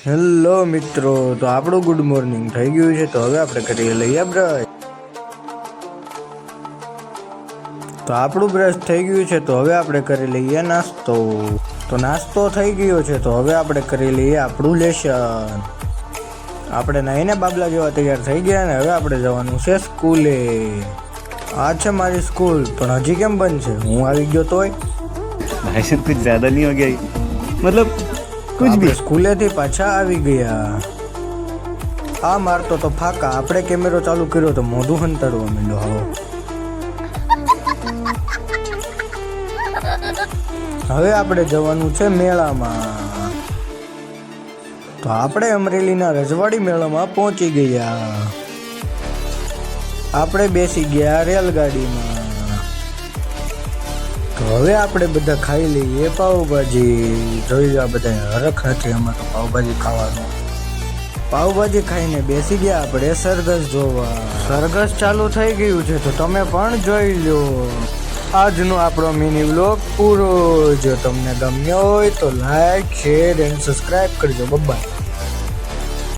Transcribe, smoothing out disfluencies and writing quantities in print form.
Hello મિત્રો, તો આપણું ગુડ મોર્નિંગ થઈ ગયું છે. તો હવે આપણે કરી લઈએ બ્રશ. તો આપણું બ્રશ થઈ ગયું છે. તો હવે આપણે કરી લઈએ નાસ્તો. તો નાસ્તો થઈ ગયો છે. તો હવે આપણે કરી લઈએ આપણું લેશન. આપણે નાહીને બાબલા જેવા તૈયાર થઈ ગયા ને હવે આપણે જવાનું છે સ્કૂલે. આ છે મારી સ્કૂલ, પણ હજી કેમ બંધ છે? હું આવી ગયો તોય भाई साहब कुछ ज्यादा नहीं हो गया? मतलब कुछ भी. સ્કૂલેથી પાછા આવી ગયા. આ મારતો તો ફાકા. આપણે કેમેરો ચાલુ કર્યો તો મોઢું હંતાડવા માંડ્યો. હવે આપણે જવાનું છે મેળામાં. તો આપણે અમરેલીના રજવાડી મેળામાં પહોંચી ગયા. આપણે બેસી ગયા રેલગાડીમાં. તો હવે આપણે બધા ખાઈ લઈએ પાવભાજી. જોઈ લો, બધા હરખ નથી એમાં તો પાવભાજી ખાવાનું. પાવભાજી ખાઈને બેસી ગયા આપણે સરઘસ જોવા. સરઘસ ચાલુ થઈ ગયું છે, તો તમે પણ જોઈ લો. આજનો આપણો મિની વ્લોગ પૂરો. જો તમને ગમ્યો હોય તો લાઈક, શેર એન્ડ સબસ્ક્રાઈબ કરજો. બાય.